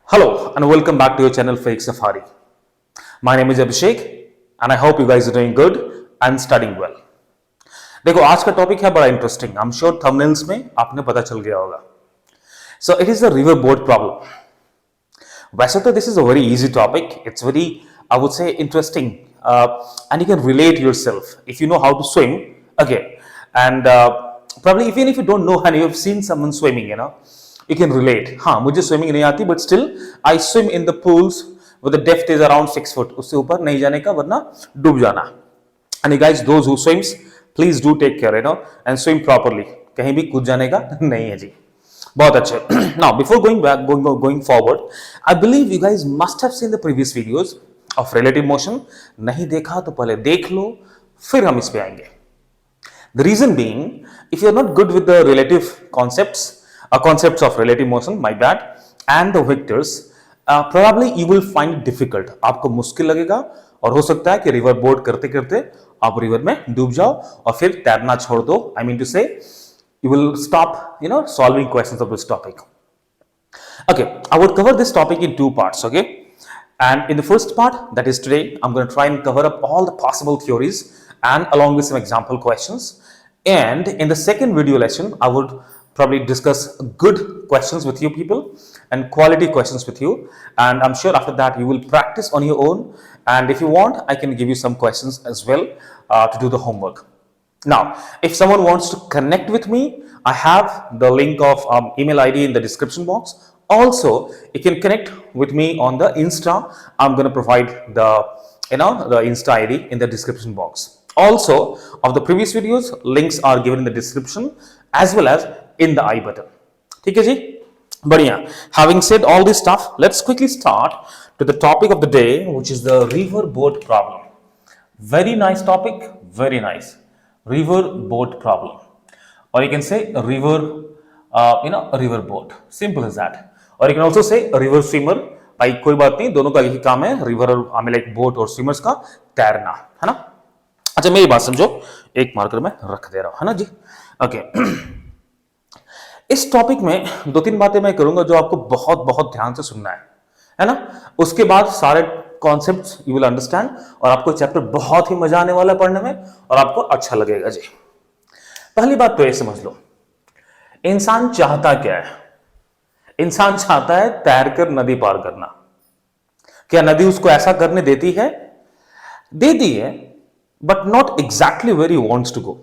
Hello and welcome back to your channel Fake Safari. My name is Abhishek and I hope you guys are doing good and studying well. देखो आज का topic है बड़ा interesting. I'm sure thumbnails में आपने पता चल गया होगा. So it is the river boat problem. वैसे तो this is a very easy topic. It's very I would say interesting and you can relate yourself if you know how to swim. Okay, and probably even if you don't know and you have seen someone swimming, you can relate. हाँ मुझे swimming नहीं आती but still I swim in the pools with the depth is around 6 foot. उससे ऊपर नहीं जाने का वरना डूब जाना. And you guys those who swims please do take care and swim properly. कहीं भी कूद जाने का नहीं है जी. बहुत अच्छे. Now before going forward, I believe you guys must have seen the previous videos of relative motion. नहीं देखा तो पहले देख लो फिर हम इस पे आएंगे. The reason being, if you are not good with the relative concepts of relative motion, my bad, and the vectors, probably you will find it difficult. आपको मुश्किल लगेगा और हो सकता है कि रिवर बोट करते करते आप रिवर में डूब जाओ और फिर तैरना छोड़ दो. I mean to say, you will stop, solving questions of this topic. Okay, I would cover this topic in two parts. Okay, and in the first part, that is today, I'm going to try and cover up all the possible theories and along with some example questions. And in the second video lesson, I would probably discuss good questions with you people and quality questions with you. And I'm sure after that you will practice on your own. And if you want, I can give you some questions as well to do the homework. Now, if someone wants to connect with me, I have the link of email ID in the description box. Also, you can connect with me on the Insta. I'm going to provide the Insta ID in the description box. Also, of the previous videos, links are given in the description as well as in the I button. ठीक है जी? बढ़िया. Having said all this stuff, let's quickly start to the topic of the day, which is the river boat problem. Very nice topic, very nice. River boat problem, or you can say a river, a river boat. Simple as that. Or you can also say a river swimmer. भाई कोई बात नहीं, दोनों का यही काम है, river और लाइक बोट और स्विमर्स का तैरना, है ना. अच्छा मेरी बात समझो, एक मार्कर में रख दे रहा हूं, है ना जी. ओके, इस टॉपिक में दो तीन बातें मैं करूंगा जो आपको बहुत बहुत ध्यान से सुनना है ना. उसके बाद सारे कॉन्सेप्ट्स यू विल अंडरस्टैंड और आपको चैप्टर बहुत ही मजा आने वाला है पढ़ने में और आपको अच्छा लगेगा जी. पहली बात तो ये समझ लो, इंसान चाहता क्या है. इंसान चाहता है तैरकर नदी पार करना. क्या नदी उसको ऐसा करने देती है? देती है, but not exactly where he wants to go.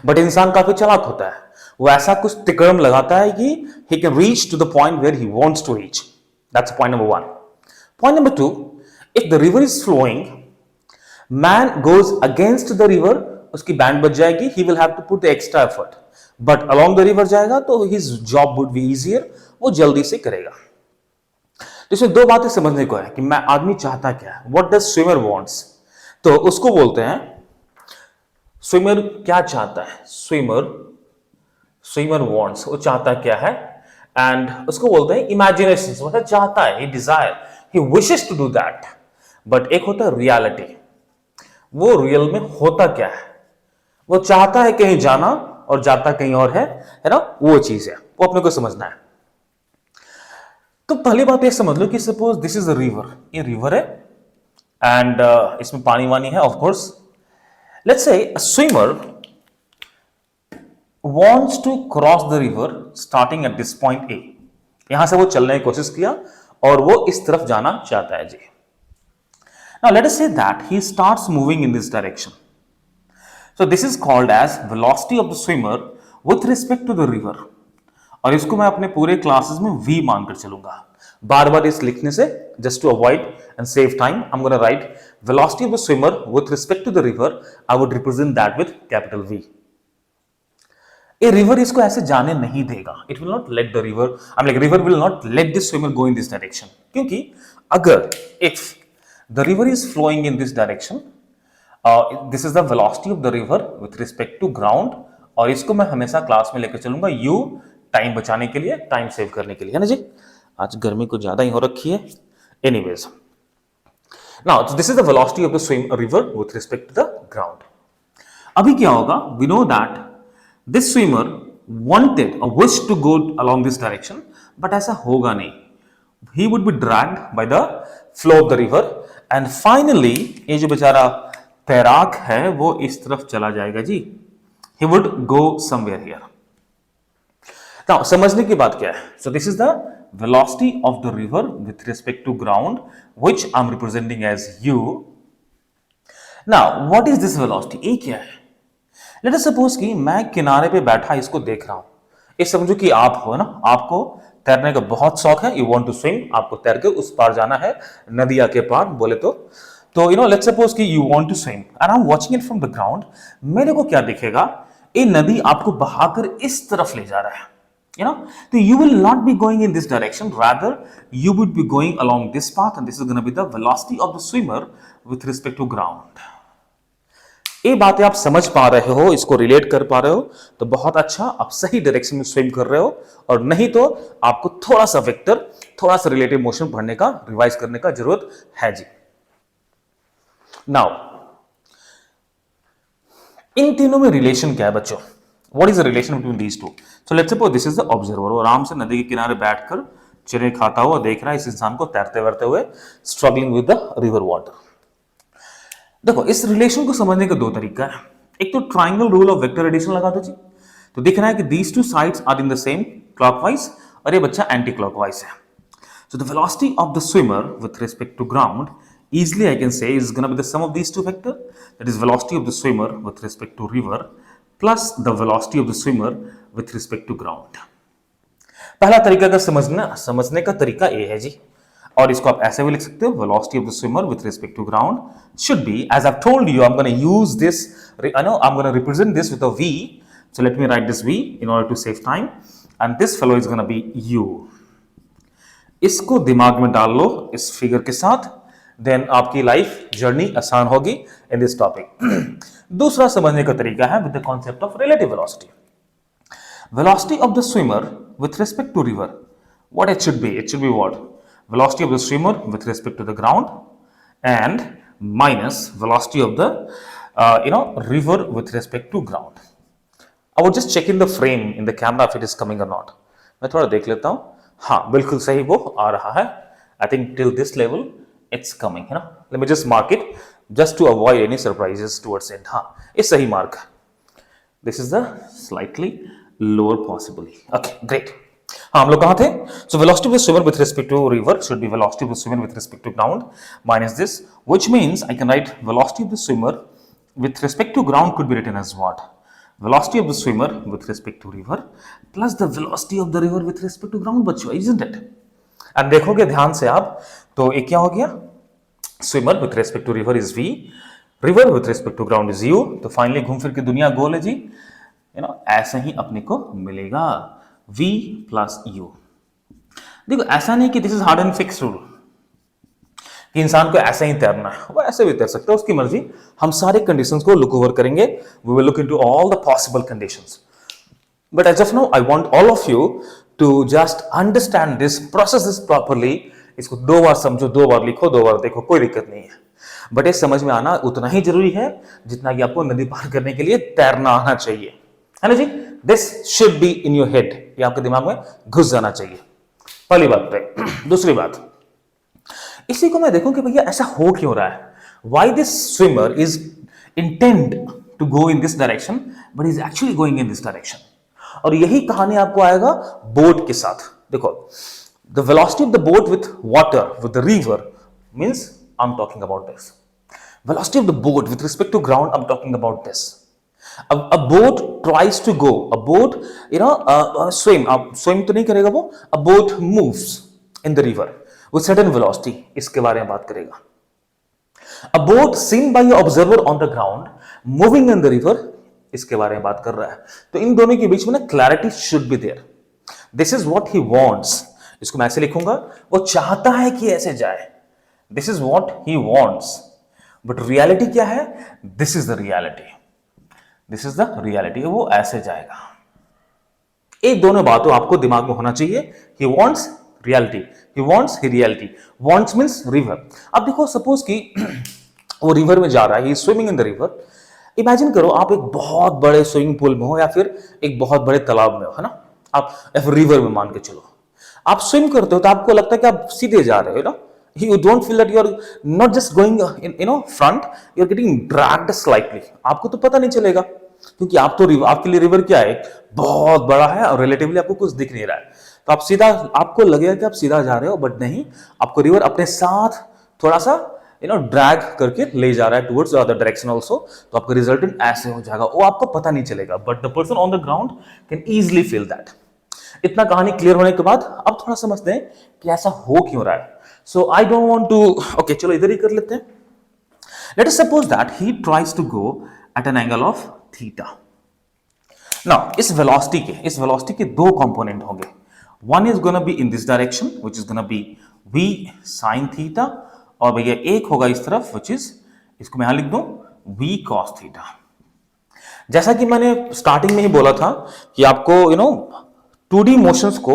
But इंसान काफी चालाक होता है, वो ऐसा कुछ तिकड़म लगाता है कि he can reach to the point where he wants to reach. That's point number one. Point number two, if the river is flowing, man goes against the river, उसकी बैंड बच जाएगी, he will have to put the extra effort. But along the river जाएगा तो his job would be easier, वो जल्दी से करेगा. तो इसमें दो बातें समझने को है कि मैं आदमी चाहता क्या है. What does swimmer wants? तो उसको बोलते हैं स्विमर क्या चाहता है. स्विमर वॉन्ट्स, वो चाहता क्या है. एंड उसको बोलते हैं इमेजिनेशन, मतलब चाहता है, desire, he wishes to do that. But एक होता है रियलिटी, वो रियल में होता क्या है. वो चाहता है कहीं जाना और जाता कहीं और है ना. वो चीज है, वो अपने को समझना है. तो पहली बात ये समझ लो कि suppose this is a river, ये रिवर है एंड इसमें पानी वानी है. Of course let's say a swimmer wants to cross the river starting at this point A. यहां से वो चलने की कोशिश किया और वो इस तरफ जाना चाहता है जी. Now let us say that he starts moving in this direction. So this is called as velocity of the swimmer with respect to the river. और इसको मैं अपने पूरे क्लासेस में V मानकर चलूंगा. बार बार इस लिखने से just to avoid and save time, I'm going to write velocity of the swimmer with respect to the river. I would represent that with capital V. A river इसको ऐसे जाने नहीं देगा. It will not let the river, river will not let this swimmer go in this direction. क्योंकि अगर if the river is flowing in this direction, this is the velocity of the river with respect to ground. और इसको मैं हमेशा class में लेकर चलूंगा U, time बचाने के लिए, टाइम सेव करने के लिए, है ना जी. आज गर्मी कुछ ज्यादा ही हो रखी है. Anyways, now so this is the velocity of the river with respect to the ground. अभी क्या होगा? We know that this swimmer wanted or wished to go along this direction, but ऐसा होगा नहीं. he would be dragged by the flow of the river and finally ये जो बेचारा तैराक है वो इस तरफ चला जाएगा जी. He would go somewhere here. Now समझने की बात क्या है? So this is the velocity of the river with respect to ground which I'm representing as u. Now what is this velocity? A क्या है? Let us suppose कि मैं किनारे पे बैठा इसको देख रहा हूं. ये समझो कि आप हो ना, आपको तैरने का बहुत शौक है, यू वांट टू स्विम, आपको तैर के उस पार जाना है, नदिया के पार बोले तो लेट्स सपोज कि you want to swim and I am watching it from the ground. मेरे को क्या दिखेगा, ये नदी आपको बहाकर इस तरफ ले जा रहा है, तो you will not be going in this direction, rather you would be going along this path and this is going to be the velocity of the swimmer with respect to ground. ये बातें आप समझ पा रहे हो, इसको relate कर पा रहे हो तो बहुत अच्छा, आप सही डायरेक्शन में स्विम कर रहे हो. और नहीं तो आपको थोड़ा सा वेक्टर, थोड़ा सा रिलेटिव मोशन पढ़ने का, रिवाइज करने का जरूरत है जी. नाउ इन तीनों में रिलेशन क्या है बच्चों? What is the relation between these two? So let's suppose this is the observer, वो आराम से नदी के किनारे बैठकर चिड़े खाता हुआ देख रहा है इस इंसान को तैरते वरते हुए, struggling with the river water. देखो इस रिलेशन को समझने का दो तरीका है. एक तो triangle rule of vector addition लगा दो जी, तो दिख रहा है कि these two sides are in the same clockwise और ये बच्चा एंटी क्लॉकवाइज है. So the velocity of the swimmer with respect to ground easily I can say is going to be the sum of these two vector, that is velocity of the swimmer with respect to river plus the velocity of the swimmer with respect to ground. पहला तरीका का समझने का तरीका ये है जी, और इसको आप ऐसे भी लिख सकते हो, velocity of the swimmer with respect to ground should be, as I've told you, I'm going to use this, I'm going to represent this with a v, so let me write this v in order to save time, and this fellow is going to be u. इसको दिमाग में डाल लो इस figure के साथ, then आपकी life journey आसान होगी इन दिस टॉपिक. दूसरा समझने का तरीका है with the concept of relative velocity. Velocity of the swimmer with respect to river, what it should be? It should be what? Velocity of the swimmer with respect to the ground and minus velocity of the river with respect to ground. I would just check in the frame in the camera if it is coming or not. मैं थोड़ा देख लेता हूं. हाँ बिल्कुल सही वो आ रहा है. I think till this level it's coming, let me just mark it just to avoid any surprises towards end. हाँ ये सही मार्क है. This is the slightly lower possibly. Okay, great. हाँ हम लोग कहाँ थे? So velocity of the swimmer with respect to river should be velocity of the swimmer with respect to ground minus this, which means I can write velocity of the swimmer with respect to ground could be written as what? Velocity of the swimmer with respect to river plus the velocity of the river with respect to ground बच्चों, isn't it? And देखोगे ध्यान से आप तो एक क्या हो गया, swimmer with respect to river is v, river with respect to ground is u. तो फाइनली घूम फिर के दुनिया गोल है जी, ऐसा ही अपने को मिलेगा v प्लस u. देखो ऐसा नहीं कि this is hard and fix rule कि इंसान को ऐसा ही तैरना है, वो ऐसे भी तैर सकता है, उसकी मर्जी. हम सारे कंडीशंस को लुक ओवर करेंगे, we will look into all the possible conditions. But as of now I want all of you to just understand this, process this properly. इसको 2 बार समझो, 2 बार लिखो, 2 बार देखो, कोई दिक्कत नहीं है. बट ये समझ में आना उतना ही जरूरी है जितना कि आपको नदी पार करने के लिए तैरना आना चाहिए, है ना जी. This should be in your head, ये आपके दिमाग में घुस जाना चाहिए. पहली बात पे. दूसरी बात, इसी को मैं देखूं कि भैया ऐसा हो क्यों रहा है. Why this swimmer is intend to go in this direction but is actually going in this direction. और यही कहानी आपको आएगा बोट के साथ. देखो the velocity of the boat with water with the river means I am talking about this. Velocity of the boat with respect to ground I am talking about this. A boat tries to go, a boat swim तो नहीं करेगा वो, a boat moves in the river with certain velocity, इसके बारे में बात करेगा. A boat seen by your observer on the ground moving in the river, इसके बारे में बात कर रहा है. तो इन दोनों के बीच में ना clarity should be there. This is what he wants. इसको मैं ऐसे लिखूंगा, वो चाहता है कि ऐसे जाए. This is what he wants, but reality क्या है? This is the reality. This is the reality, वो ऐसे जाएगा. ये दोनों बातों आपको दिमाग में होना चाहिए. He wants reality, he wants he reality. Wants means river. अब देखो सपोज कि वो रिवर में जा रहा है, he is swimming in the river. Imagine करो आप एक बहुत बड़े स्विमिंग पूल में हो या फिर एक बहुत बड़े तालाब में हो, है ना. आप रिवर में मान के चलो. आप स्विम करते हो तो आपको लगता है कि आप सीधे जा रहे हो ना, you don't feel that you are not just going in front, you are getting dragged slightly. आपको तो पता नहीं चलेगा क्योंकि आप तो रिवर, आपके लिए रिवर क्या है, बहुत बड़ा है और रिलेटिवली आपको कुछ दिख नहीं रहा है, तो आप सीधा, आपको लगेगा कि आप सीधा जा रहे हो, बट नहीं, आपको रिवर अपने साथ थोड़ा सा ड्रैग करके ले जा रहा है towards the other direction also, तो आपका रिजल्टेंट ऐसे हो जाएगा, वो आपको पता नहीं चलेगा, but the person on the ground can easily feel that. इतना कहानी क्लियर होने के बाद अब थोड़ा समझते हैं कि ऐसा हो क्यों रहा है। So I don't want to, okay चलो इधर ही कर लेते हैं। Let us suppose that he tries to go at an angle of theta. Now इस वेलोसिटी के दो कंपोनेंट होंगे, one is gonna be in this direction which is gonna be v sin theta, और भैया एक होगा इस तरफ व्हिच इज, इसको मैं यहां लिख दूं v cos थीटा। जैसा कि मैंने स्टार्टिंग में ही बोला था कि आपको 2D मोशंस को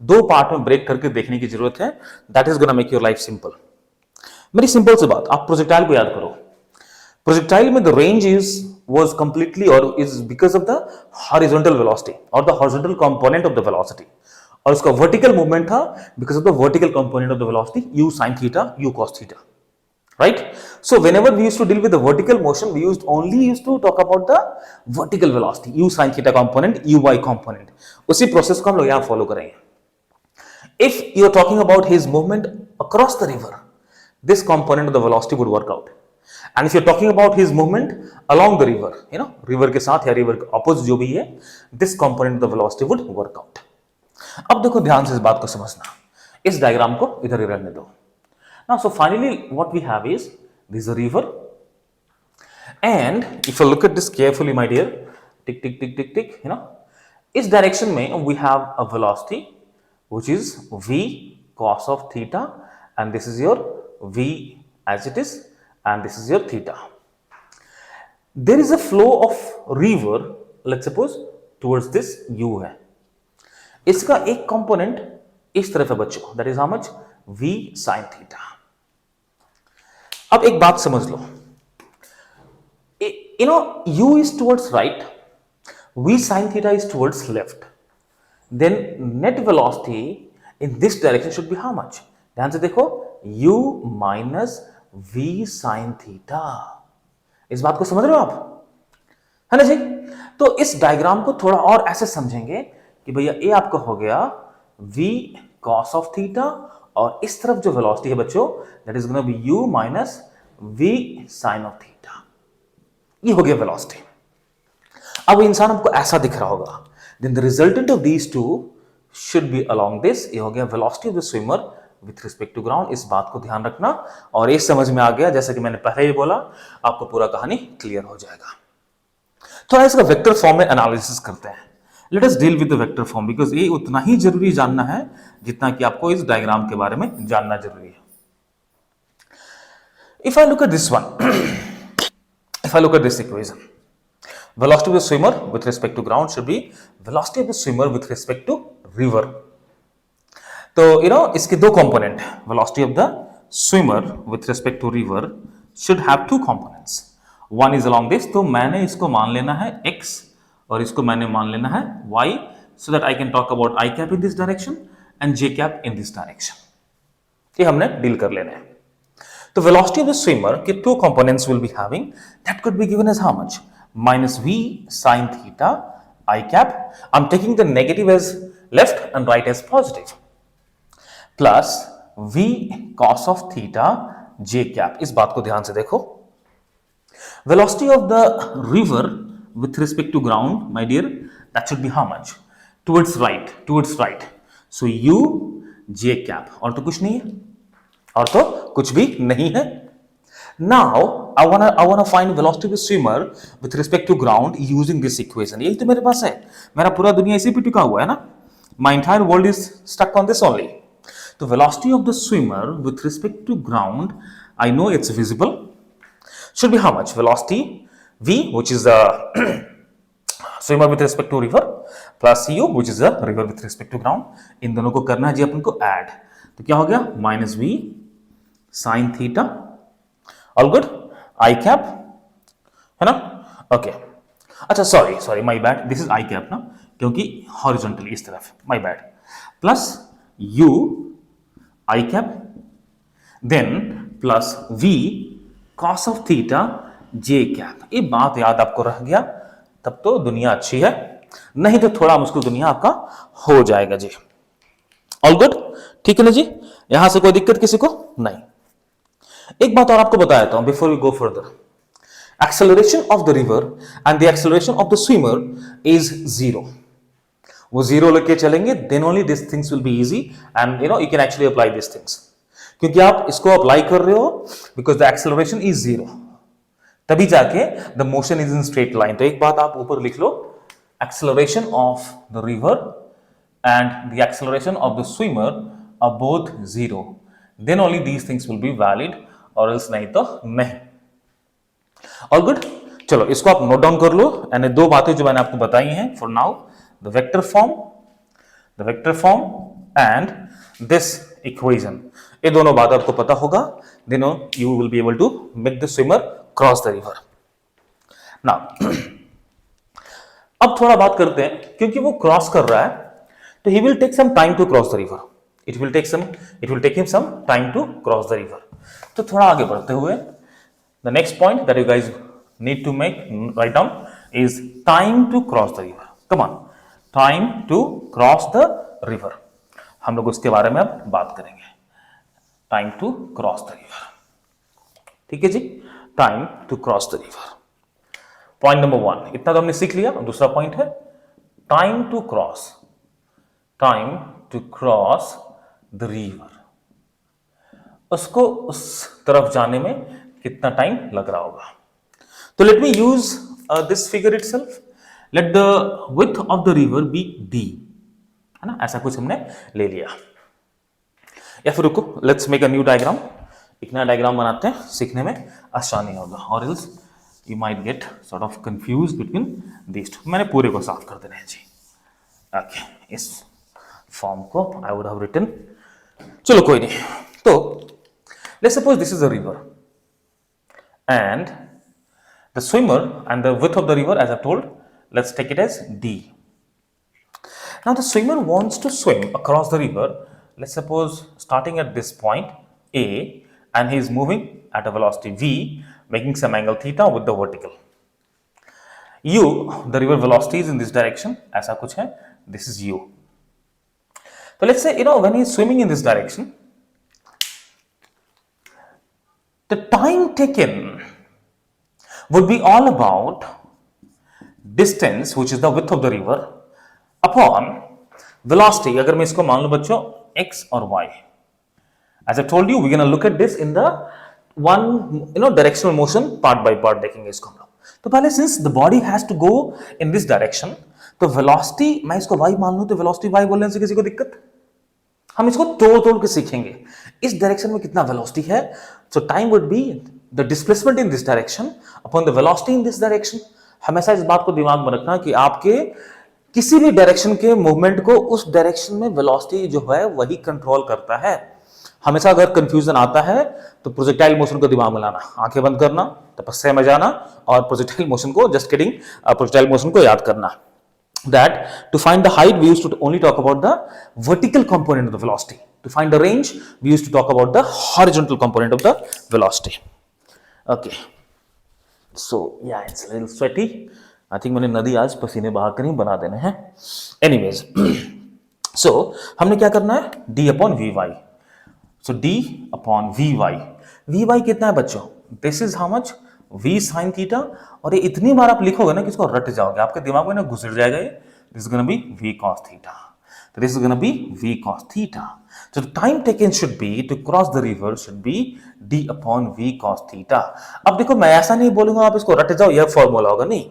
दो पार्ट में ब्रेक करके देखने की जरूरत है, that is gonna make your life simple. मेरी सिंपल सी बात, आप प्रोजेक्टाइल को याद करो, प्रोजेक्टाइल में the range was completely or is because of the horizontal velocity or the horizontal component of the velocity, और उसका vertical movement था because of the vertical component of the velocity u sin theta u cos theta, right? So whenever we used to deal with the vertical motion, we used to talk about the vertical velocity u sin theta component uy component, उसी process को हम लोग यहाँ follow करेंगे। If you are talking about his movement across the river, this component of the velocity would work out. And if you're talking about his movement along the river, river के साथ या river के opposite जो भी है, this component of the velocity would work out. अब देखो ध्यान से इस बात को समझना, इस डायग्राम को इधर ही रहने दो। Now, so finally what we have is this is a river, and if you look at this carefully, my dear, tick tick tick tick tick, इस डायरेक्शन में we have a velocity which is v cos of theta, and this is your v as it is, and this is your theta. There is a flow of river, let's suppose towards this u है, इसका एक component इस तरफ है बच्चों, that is how much v sin theta. अब एक बात समझ लो, u is towards right, v sin theta is towards left, then net velocity in this direction should be how much? ध्यान से देखो, u minus v sin theta, इस बात को समझ रहे हो आप, है ना जी? तो इस डायग्राम को थोड़ा और ऐसे समझेंगे कि भैया ये आपका हो गया v cos of theta, और इस तरफ जो वेलोसिटी है बच्चों, that is gonna B u minus v sin of theta, ये हो गया वेलोसिटी। अब इंसान आपको ऐसा दिख रहा होगा, then the resultant of these two should be along this, ये हो गया velocity of the swimmer with respect to ground. इस बात को ध्यान रखना, और ये समझ में आ गया, जैसा कि मैंने पहले ही बोला, आपको पूरा कहानी क्लियर हो जाएगा। थोड़ा इसका वेक्टर फॉर्म में एनालिसिस करते हैं। Let us deal with the vector form, because ये उतना ही जरूरी जानना है जितना कि आपको इस डायग्राम के बारे में जानना जरूरी है। If I look at this one, if I look at this equation, velocity of the swimmer with respect to ground should be velocity of the swimmer with respect to river. तो इसके दो component, velocity of the swimmer with respect to river should have two components. One is along this, तो मैंने इसको मान लेना है x और इसको मैंने मान लेना है y, so that I can talk about I cap in this direction and j cap in this direction. ये हमने डील कर लेना है। तो velocity of the swimmer के two components will be having, that could be given as how much? Minus v sin theta I cap, I'm taking the negative as left and right as positive, plus v cos of theta j cap। इस बात को ध्यान से देखो, velocity of the river with respect to ground, my dear, that should be how much? Towards right, so u j cap, और तो कुछ नहीं है, और तो कुछ भी नहीं है। Now I wanna find velocity of the swimmer with respect to ground using this equation। यही तो मेरे पास है, मेरा पूरा दुनिया इसी पे टिका हुआ है ना, my entire world is stuck on this only। तो velocity of the swimmer with respect to ground, I know it's visible, should be how much? Velocity v, which is the swimmer with respect to river, plus u, which is the river with respect to ground। इन दोनों को करना है जी अपन को add, तो क्या हो गया? Minus v sin theta, all good, I cap, है ना? ओके, अच्छा sorry my bad, this is I cap ना, क्योंकि हॉरिजॉन्टली इस तरफ, my bad, plus u I cap then plus v cos of theta j cap. ये बात याद आपको रह गया तब तो दुनिया अच्छी है, नहीं तो थोड़ा मुश्किल दुनिया आपका हो जाएगा जी। ऑल गुड, ठीक है ना जी, यहां से कोई दिक्कत किसी को नहीं। एक बात और आपको बता देता हूं before we go further. Acceleration of the river and the acceleration of the swimmer is zero. वो जीरो लेके चलेंगे, then only this things will be easy and you can actually apply this things. क्योंकि आप इसको apply कर रहे हो because the acceleration is zero, तभी जाके the motion is in straight line. तो एक बात आप ऊपर लिख लो, acceleration of the river and the acceleration of the swimmer are both zero, then only these things will be valid or else नहीं तो नहीं। All good, चलो इसको आप नोट डाउन कर लो। एंड दो बातें जो मैंने आपको बताई हैं for now, the vector form and this equation, ये दोनों बात आपको पता होगा, then you will be able to make the swimmer cross the river। now अब थोड़ा बात करते हैं, क्योंकि वो क्रॉस कर रहा है तो he will take some time to cross the river. It will take him some time to cross the river. तो थोड़ा आगे बढ़ते हुए, the next point that you guys need to write down is time to cross the river. Come on, time to cross the river. हम लोग उसके बारे में अब बात करेंगे। Time to cross the river. ठीक है जी, time to cross the river. Point number 1, इतना तो हमने सीख लिया। दूसरा पॉइंट है time to cross the river। उसको उस तरफ जाने में कितना टाइम लग रहा होगा। तो let me use this figure itself. Let the width of the river be d, है ना, ऐसा कुछ हमने ले लिया। या फिर रुको, let's make a new diagram. एक नया डायग्राम बनाते हैं, सीखने में आसानी होगा, और else you might get sort of confuse between these two. मैंने पूरे को साफ कर देना है जी। ओके, इस फॉर्म को आई वुड हैव रिटन, चलो कोई नहीं। तो let's suppose this is a river and the swimmer and the width of the river, as I told, let's take it as d। Now the swimmer wants to swim across the river, let's suppose starting at this point a and he is moving at a velocity v, making some angle theta with the vertical. u, the river velocity is in this direction, ऐसा कुछ है, this is u. So let's say, when he is swimming in this direction, the time taken would be all about distance, which is the width of the river, upon velocity। अगर मैं इसको मान लूं बच्चों x और y, as I told you, we're going to look at this in the one directional motion, part by part देखेंगे इसको हम लोग। तो पहले since the body has to go in this direction, तो वेलोसिटी मैं इसको y मान लूं तो वेलोसिटी y बोलने से किसी को दिक्कत? हम इसको तोड़ के सीखेंगे, इस डायरेक्शन में कितना वेलोसिटी है। सो time would be the displacement in this direction upon the velocity in this direction. हमेशा इस बात को दिमाग में रखना कि आपके किसी भी डायरेक्शन के मूवमेंट को उस डायरेक्शन में वेलोसिटी जो है वही कंट्रोल करता है। हमेशा अगर कंफ्यूजन आता है तो प्रोजेक्टाइल मोशन को दिमाग में लाना, आंखें बंद करना, तपस्या में जाना और प्रोजेक्टाइल मोशन को, जस्ट किडिंग, प्रोजेक्टाइल मोशन को याद करना। That to find the height, we used to only talk about the vertical component of the velocity. To find the range, we used to talk about the horizontal component of the velocity. Okay. So yeah, it's a little sweaty. I think मैंने नदी आज पसीने बहा कर ही बना देने हैं। Anyways, so हमने क्या करना है, d upon vy. So d upon vy. vy कितना है बच्चों? This is how much? v sin theta। और ये इतनी बार आप लिखोगे ना कि इसको रट जाओगे, आपके दिमाग में ना घुसर जाएगा ये। This is gonna be v cos theta। So this is going to be v cos theta. So the time taken should be to cross the river should be d upon v cos theta. अब देखो, मैं ऐसा नहीं बोलूंगा आप इसको रट जाओ, यह फॉर्मूला होगा, नहीं।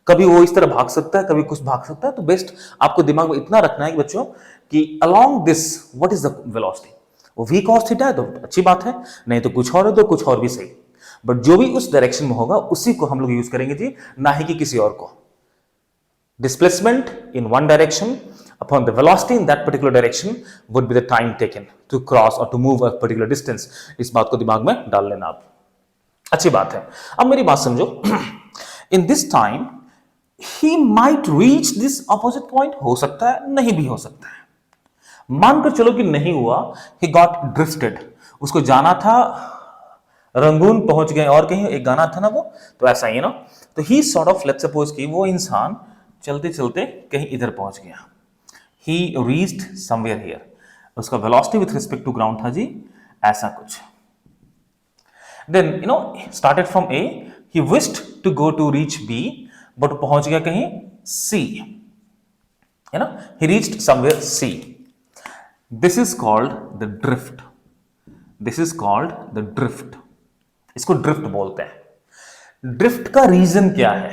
कभी वो इस तरह भाग सकता है, कभी कुछ भाग सकता है। तो बेस्ट आपको दिमाग में इतना रखना है कि बच्चों कि along this what is the velocity, वो v cos theta है तो अच्छी बात है, नहीं तो कुछ और है तो कुछ और भी सही। बट जो भी उस डायरेक्शन में होगा उसी को हम लोग यूज करेंगे जी, ना ही कि किसी और को। Displacement in one direction upon the velocity in that particular direction would be the time taken to cross or to move a particular distance। इस बात को दिमाग में डाल लेना आप, अच्छी बात है। अब मेरी बात समझो, in this time he might reach this opposite point, हो सकता है नहीं भी हो सकता है, मानकर चलो कि नहीं हुआ, ही गॉट ड्रिफ्टेड, उसको जाना था रंगून, पहुंच गए और कहीं, एक गाना था ना वो, तो ऐसा ही ना। तो he sort of, let's suppose कि वो इंसान चलते चलते कहीं इधर पहुंच गया, ही रीच्ड समवेयर हियर, उसका velocity with respect to ground था जी ऐसा कुछ। Then started from A, he wished to go to reach B, but पहुंच गया कहीं सी, है ना, he reached somewhere C. This is called the drift, this is called the drift, इसको ड्रिफ्ट बोलते हैं। ड्रिफ्ट का रीजन क्या है?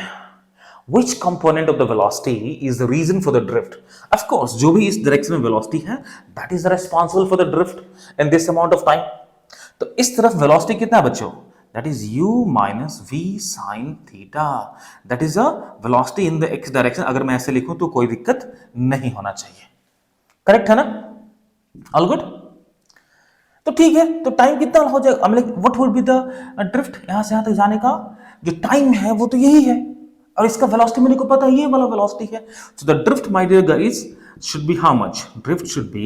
Which component of the velocity is the reason for the drift? Of course, जो भी इस डायरेक्शन में वेलोसिटी है, that is responsible for the drift in this amount of time. तो इस तरफ वेलोसिटी कितना है बच्चों? That is u minus v sin theta. That is a velocity in the x direction. अगर मैं ऐसे लिखूं तो कोई दिक्कत नहीं होना चाहिए, करेक्ट है ना? All good. तो ठीक है, तो टाइम कितना हो जाएगा? What would be the drift? यहां से यहां तक जाने का जो टाइम है वो तो यही है, और इसका वेलोसिटी मेरे को पता है, ये वाला वेलोसिटी है। So the drift my dear guys should be how much? Drift should be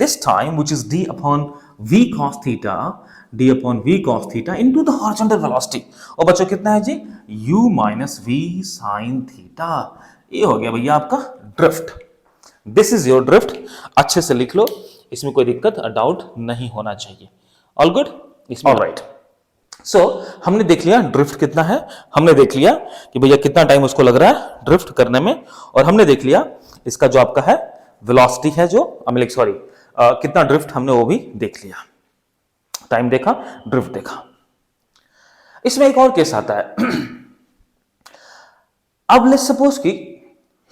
this time, which is d upon v cos theta, d upon v cos theta into the horizontal velocity। और बच्चों कितना है जी? u minus v sin theta। ये हो गया भैया आपका drift. This is your drift, अच्छे से लिख लो, इसमें कोई दिक्कत डाउट नहीं होना चाहिए। All good, alright. सो हमने देख लिया ड्रिफ्ट कितना है, हमने देख लिया कि भैया कितना टाइम उसको लग रहा है ड्रिफ्ट करने में, और हमने देख लिया इसका जो आपका है वेलोसिटी है जो सॉरी कितना ड्रिफ्ट, हमने वो भी देख लिया। टाइम देखा, ड्रिफ्ट देखा। इसमें एक और केस आता है। अब लेट्स सपोज कि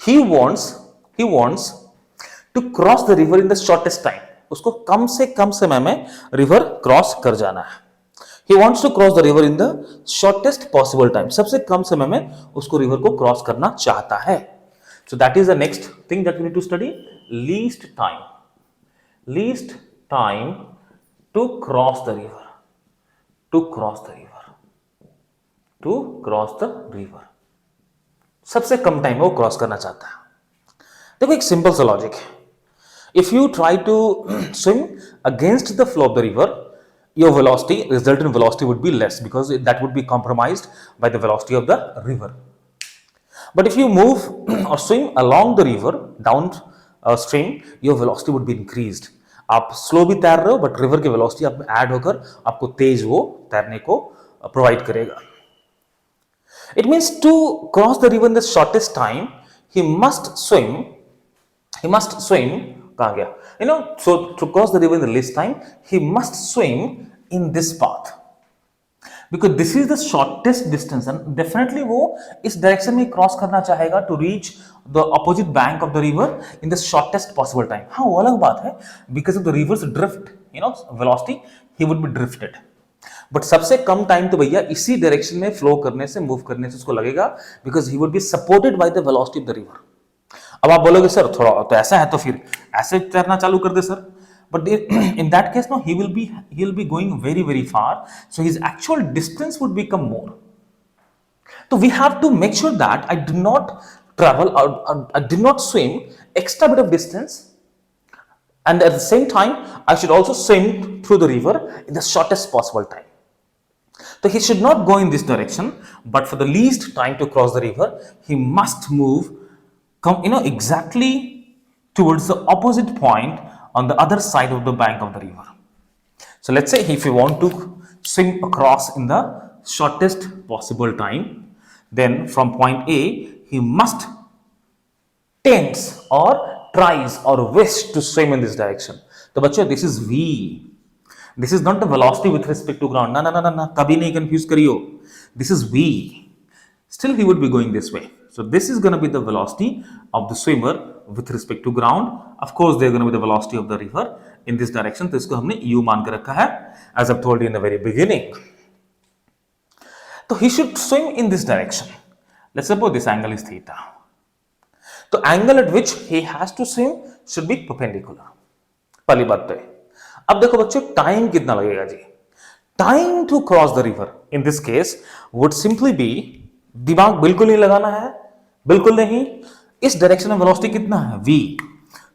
he wants to cross the river in the shortest time, उसको कम से कम समय में रिवर क्रॉस कर जाना है। He wants to cross the river in the shortest possible time, सबसे कम समय में उसको रिवर को क्रॉस करना चाहता है। So that is the next thing that we need to study, least time to cross the river, to cross the river, सबसे कम time में वो क्रॉस करना चाहता है। देखो एक सिंपल सा लॉजिक है, if you try to swim against the flow of the river, your resultant velocity would be less because that would be compromised by the velocity of the river. But if you move or swim along the river down stream, your velocity would be increased. आप slow भी तैर रहे हो but river की velocity आप में add होकर आपको तेज वो तैरने को प्रोवाइड करेगा। It means to cross the river in the shortest time, he must swim, कहाँ गया? So to cross the river in the least time, he must swim in this path, because this is the shortest distance, and definitely वो इस direction में cross करना चाहेगा to reach the opposite bank of the river in the shortest possible time। हाँ वो अलग बात है, because of the river's drift, velocity, he would be drifted। But सबसे कम टाइम तो भैया इसी डायरेक्शन में फ्लो करने से, मूव करने से उसको लगेगा, because he would be supported by the velocity of the river। अब आप बोलोगे सर थोड़ा तो ऐसा है तो फिर ऐसे तैरना चालू कर दे sir, but in that case no, he will be going very very far, so his actual distance would become more। So we have to make sure that I do not travel or I do not swim extra bit of distance, and at the same time I should also swim through the river in the shortest possible time। So he should not go in this direction, but for the least time to cross the river, he must move exactly towards the opposite point on the other side of the bank of the river। So let's say if you want to swim across in the shortest possible time, then from point A he must tends or tries or wish to swim in this direction। तो बच्चों this is V, this is not the velocity with respect to ground, ना कभी नहीं confuse करियो, this is V, still he would be going this way। So this is going to be the velocity of the swimmer with respect to ground। Of course, they're going to be the velocity of the river in this direction। तो इसको हमने u मान के रखा है, as I've told you in the very beginning। तो he should swim in this direction। Let's suppose this angle is theta। तो angle at which he has to swim should be perpendicular। पहली बात तो है। अब देखो बच्चों टाइम कितना लगेगा जी? Time to cross the river in this case would simply be, दिमाग बिल्कुल नहीं लगाना है, बिल्कुल नहीं, इस डायरेक्शन में वेलोसिटी कितना है v,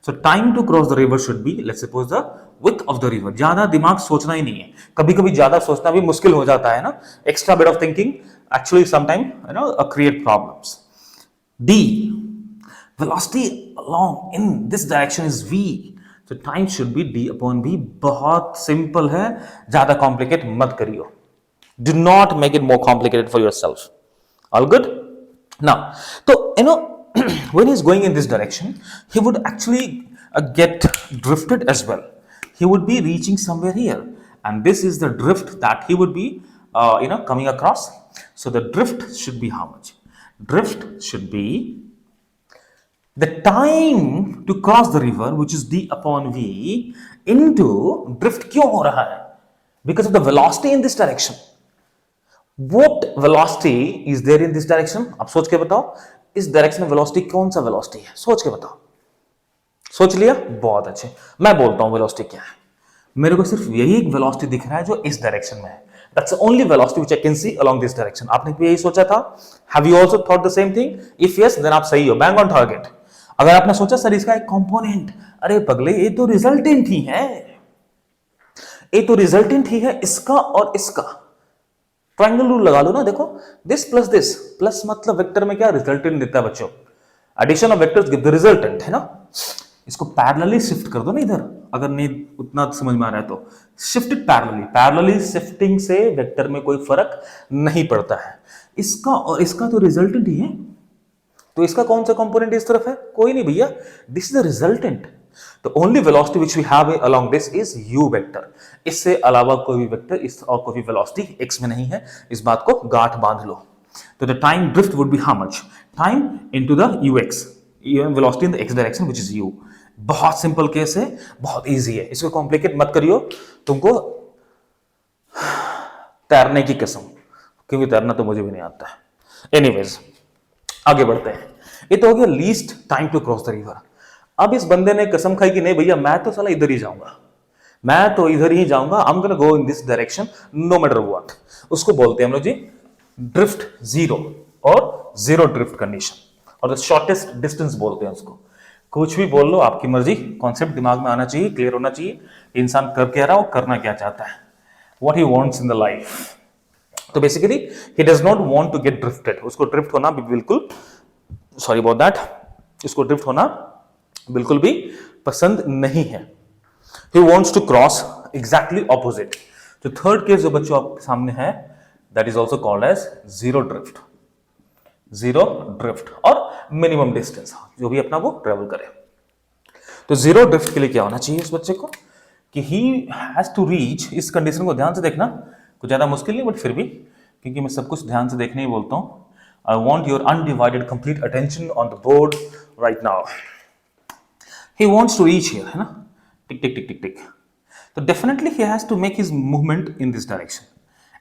so time to cross the river should be, let's suppose the width of the river. ज्यादा दिमाग सोचना ही नहीं है, कभी कभी ज्यादा सोचना भी मुश्किल हो जाता है ना, extra bit of thinking actually sometime create problems. D, velocity along in this direction is v, so time should be d upon v। बहुत सिंपल है, ज्यादा कॉम्प्लिकेट मत करियो, do not make it more complicated for yourself, all good now। तो when he's going in this direction, he would actually get drifted as well, he would be reaching somewhere here, and this is the drift that he would be coming across। So the drift should be how much? Drift should be the time to cross the river, which is d upon v, into drift। क्यों हो रहा है? Because of the velocity in this direction। What velocity is there in this direction? आप सोच के बताओ, इस direction में वेलोसिटी कौन सा वेलोसिटी है? सोच के बताओ। सोच लिया? बहुत अच्छे। मैं बोलता हूं वेलोसिटी क्या है। मेरे को सिर्फ यही एक वेलोसिटी दिख रहा है जो इस डायरेक्शन में है। That's the only velocity which I can see along this direction। आपने भी यही सोचा था? Have you also thought the same thing? If yes, then आप सही हो, bang on target। अगर आपने सोचा सर इसका एक कंपोनेंट, अरे पगले ये तो रिजल्टेंट ही है, ये तो रिजल्टेंट ही है इसका और इसका। ट्रायंगल रूल लगा लो ना, देखो दिस प्लस मतलब वेक्टर में क्या रिजल्टेंट देता है बच्चों, addition of vectors give the resultant, है ना। इसको पैरेलली शिफ्ट कर दो ना इधर, अगर नहीं उतना समझ में आ रहा है तो शिफ्ट इट पैरेलली शिफ्टिंग से वेक्टर में कोई फर्क नहीं पड़ता है। इसका और इसका तो रिजल्टेंट ही है, तो इसका कौन सा कंपोनेंट इस तरफ है? कोई नहीं भैया, this is the resultant. The only velocity which we have along this is u vector. इससे अलावा कोई भी वेक्टर इस और कोई भी वेलोसिटी x में नहीं है, इस बात को गांठ बांध लो। तो the time drift would be how much? Time into the ux, velocity in the x direction which is u। बहुत सिंपल केस है, बहुत इजी है, इसको कॉम्प्लिकेट मत करियो। तुमको तैरने की कसम, क्योंकि तैरना तो मुझे भी नहीं आता है। एनीवेज आगे बढ़ते हैं। ये तो हो गया least time to cross the river. अब इस बंदे ने कसम खाई कि नहीं भैया मैं तो साला इधर ही जाऊंगा, मैं तो इधर ही जाऊंगा, I am gonna go in this direction no matter what. उसको बोलते हैं हम लोग जी ड्रिफ्ट जीरो और जीरो ड्रिफ्ट कंडीशन, और द शॉर्टेस्ट डिस्टेंस बोलते हैं उसको। कुछ भी बोल लो, आपकी मर्जी, कॉन्सेप्ट दिमाग में आना चाहिए, क्लियर होना चाहिए, इंसान कर क्या रहा हो, करना क्या चाहता है, what he wants in the life. तो basically he does not want to get drifted, उसको ड्रिफ्ट होना भी बिल्कुल, सॉरी अबाउट दैट, उसको ड्रिफ्ट होना बिल्कुल भी पसंद नहीं है। He wants to cross exactly opposite. जो थर्ड केस जो बच्चों आपके सामने है, that is also called as zero drift. Zero drift और मिनिमम डिस्टेंस, जो भी अपना वो ट्रेवल करे। तो जीरो ड्रिफ्ट के लिए क्या होना चाहिए इस बच्चे को कि ही हैज टू रीच, इस कंडीशन को ध्यान से देखना, कुछ ज्यादा मुश्किल नहीं बट फिर भी, क्योंकि मैं सब कुछ ध्यान से देखने ही बोलता हूं। I want your undivided complete attention on the board right now। He wants to reach here, है ना, टिक टिक टिक टिक टिक। तो definitely he has to make his movement in this direction।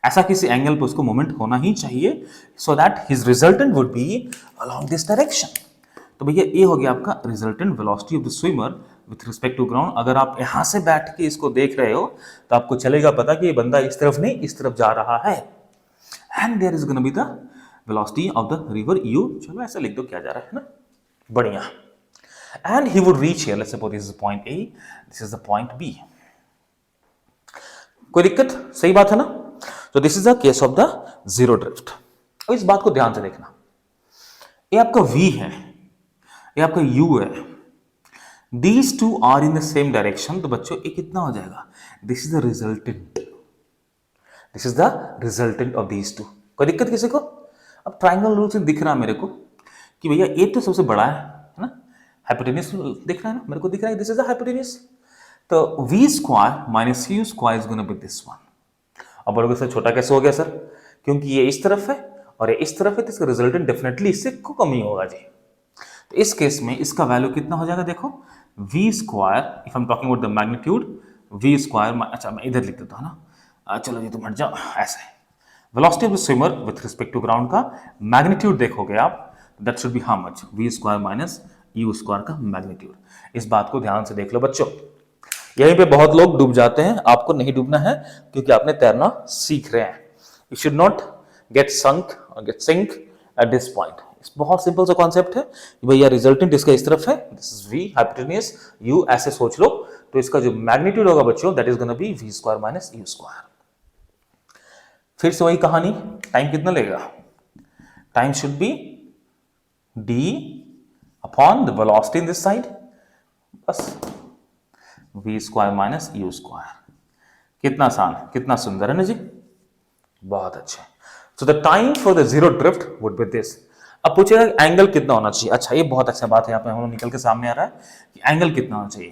ऐसा किसी एंगल पे उसको मूवमेंट होना ही चाहिए, so that his resultant would be along this direction। तो भैया ये हो गया आपका resultant velocity of the swimmer with respect to ground. अगर आप यहां से बैठ के इसको देख रहे हो तो आपको चलेगा पता कि ये बंदा इस तरफ नहीं इस तरफ जा रहा है, and there is gonna be the velocity of the river u। चलो ऐसा लिख दो क्या जा रहा है ना, बढ़िया। And he would reach here, let's suppose this is point A, this is the point B। कोई दिक्कत? सही बात है ना। तो this is the case of the zero drift. अब इस बात को ध्यान से देखना, ये आपका V है, ये आपका U है, these two are in the same direction. तो बच्चों ये कितना हो जाएगा? This is the resultant, this is the resultant of these two. कोई दिक्कत किसी को? अब ट्रायंगल रूल से दिख रहा है मेरे को कि भैया ये तो सबसे बड़ा है ना, हाइपोटेन्यूस दिख रहा है ना, मेरे को दिख रहा है दिस इज द हाइपोटेन्यूस। तो v square minus u square is gonna B this one. अब बोलोगे सर छोटा कैसे हो गया सर? क्योंकि ये इस तरफ है और ये इस तरफ है, तो इसका रिजल्टेंट डेफिनेटली इससे को कम ही होगा जी। तो इस केस में इसका वैल्यू कितना हो जाएगा? देखो v square, if I am talking about the magnitude, v square, अच्छा मैं इधर लिख देता हूँ ना, चलो जी तुम हट जाओ, ऐसे velocity of the swimmer with respect to ground का मैग्नीट्यूड देखोगे आप, that should be how much? v square minus u square का मैग्नीट्यूड। इस बात को ध्यान से देख लो बच्चों। यहीं पे बहुत लोग डूब जाते हैं, आपको नहीं डूबना है क्योंकि आपने तैरना सीख रहे हैं। You should not get sunk or get sink at this point. बहुत सिंपल सा कॉन्सेप्ट है कि भैया रिजल्टेंट इसका इस तरफ है, this is v hypotenuse u, ऐसे सोच लो। तो इसका जो मैग्नीट्यूड होगा बच्चों that is gonna be v square minus u square. फिर से वही कहानी, टाइम कितना लेगा, time should be d upon the velocity in this side, बस v square minus u square. कितना आसान, कितना सुंदर है ना जी, बहुत अच्छा। So the time for the zero drift would be this. अब पूछेगा एंगल कितना होना चाहिए। अच्छा ये बहुत अच्छा बात है, यहाँ पे हम निकल के सामने आ रहा है कि एंगल कितना होना चाहिए।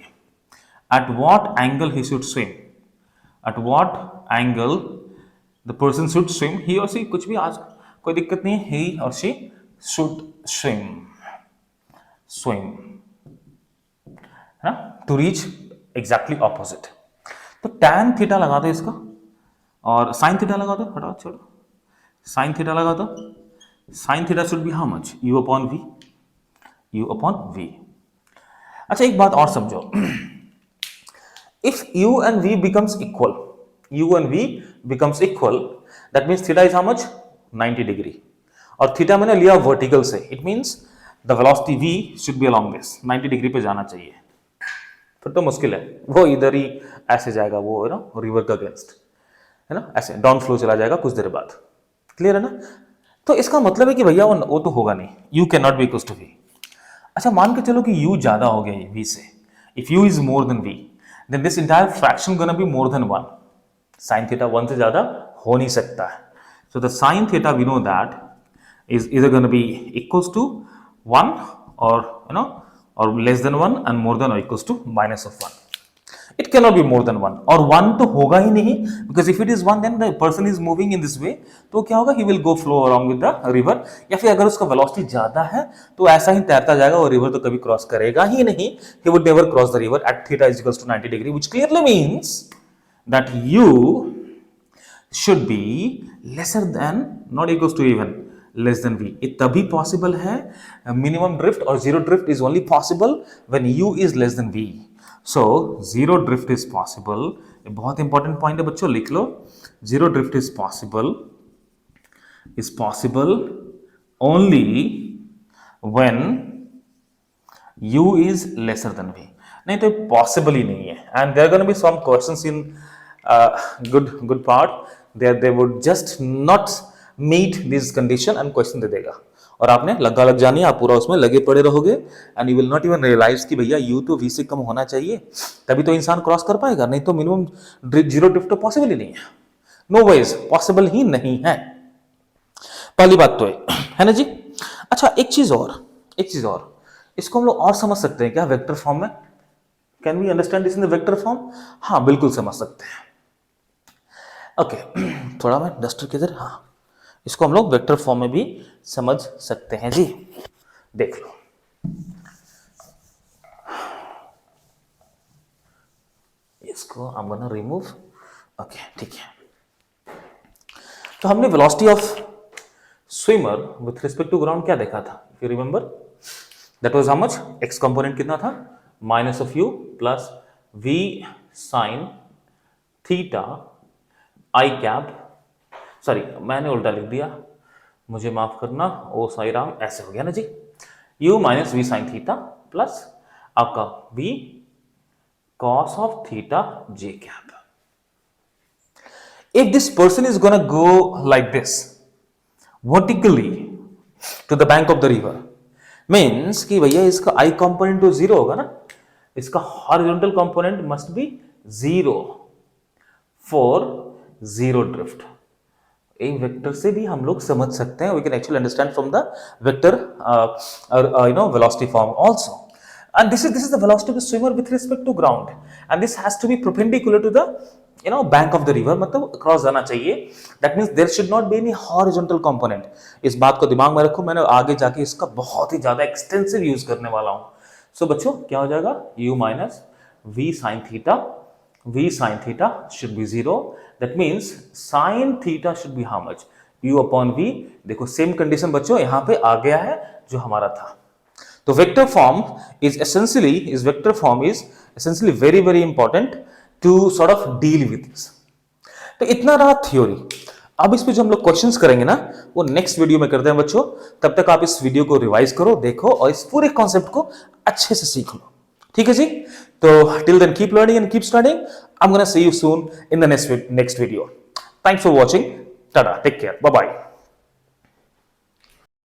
At what angle he should swim, at what angle the person should swim, ही और सी, कुछ भी आज कोई दिक्कत नहीं है, ही और शी शुड स्विम, स्विम है ना, टू रीच एग्जैक्टली ऑपोजिट। तो tan थीटा लगा दो इसका और sin थीटा लगा दो, हटाओ छोड़ो, sin थीटा लगा दो। sin theta should be how much, u upon v, u upon v। अच्छा एक बात और समझो, if u and v becomes equal, u and v becomes equal, that means theta is how much, 90 degree. और theta मैंने लिया vertical से, it means the velocity v should be along this 90 degree पे जाना चाहिए। फिर तो मुश्किल है, वो इधर ही ऐसे जाएगा, वो है ना रिवर का अगेंस्ट, है ना, ऐसे डाउन फ्लो चला जाएगा कुछ देर बाद। क्लियर है ना। तो इसका मतलब है कि भैया वो तो होगा नहीं, u can not be equal to v। अच्छा मान के चलो कि u ज्यादा हो गया v से, if u is more than v then this entire fraction gonna be more than 1। sin theta 1 से ज्यादा हो नहीं सकता है। So the sin theta we know that is इधर गोना बी इक्वल्स टू 1 और you know or less than 1 and more than or equals to minus of 1. It cannot be more than 1 और 1 तो होगा ही नहीं, because if it is 1 then the person is moving in this way, तो क्या होगा, he will go flow along with the river, या फिर अगर उसका velocity ज्यादा है तो ऐसा ही तैरता जाएगा, और river तो कभी क्रॉस करेगा ही नहीं, he would never cross the river at theta is equals to 90 degree, which clearly means that u should be lesser than, not equals to even, less than v। ये तभी पॉसिबल है, minimum drift और zero drift is only possible when u is less than v। So zero drift is possible, बहुत important point है बच्चों, लिख लो, zero drift is possible only when u is lesser than v। नहीं तो possible ही नहीं है। And there gonna be some questions in good part, they would just not meet this condition and question दे देगा, और आपने लग जानी, आप पूरा उसमें लगे पड़े रहोगे and you will not even realize कि भैया u तो v से कम होना चाहिए, तभी तो इंसान क्रॉस कर पाएगा, नहीं तो मिनिमम जीरो ड्रिफ्ट तो पॉसिबल ही नहीं है, नो वेज, पॉसिबल ही नहीं है। पहली बात तो है ना जी। अच्छा एक चीज और, इसको हम लोग और समझ सकते हैं क्या वेक्टर फॉर्म में, can we understand this in the vector form? हाँ बिल्कुल समझ सकते हैं। ओके थोड़ा मैं डस्टर किधर, हाँ इसको हम लोग वेक्टर फॉर्म में भी समझ सकते हैं जी। देख लो इसको I'm gonna remove, ओके ठीक है। तो हमने velocity of swimmer with respect to ground क्या देखा था, if you remember, that was how much, x component कितना था, minus of u plus v sine theta i cap, sorry मैंने उल्टा लिख दिया, मुझे माफ करना, ओ साई राम, ऐसे हो गया ना जी, u minus v sine theta plus आपका v cos of theta j cap. If this person is gonna go like this vertically to the bank of the river, means कि भैया इसका I component तो जीरो होगा ना, इसका horizontal component must be zero for zero drift। एक vector से भी हम लोग समझ सकते हैं, we can actually understand from the vector velocity form also, and this is the velocity of the swimmer with respect to ground, and this has to be perpendicular to the bank of the river, मतलब cross जाना चाहिए, that means there should not be any horizontal component। इस बात को दिमाग में रखो, मैंने आगे जाके इसका बहुत ही ज्यादा एक्सटेंसिव यूज करने वाला हूं। सो बच्चों क्या हो जाएगा, u minus v sin theta should be 0, that means sin theta should be how much, u upon v। देखो सेम कंडीशन बच्चों यहाँ पे आ गया है जो हमारा था। तो vector form is essentially very important to sort of deal with this। तो इतना रहा थ्योरी। अब इस पे जो हम लोग क्वेश्चंस करेंगे ना, वो नेक्स्ट वीडियो में करते हैं बच्चों। तब तक आप इस वीडियो को रिवाइज करो, देखो और इस पूरे कॉन्सेप्ट को अच्छे से सीख लो। ठीक है जी। तो till then keep learning and keep studying. I am gonna see you soon in the next video. Thanks for watching. Tata, take care, bye bye.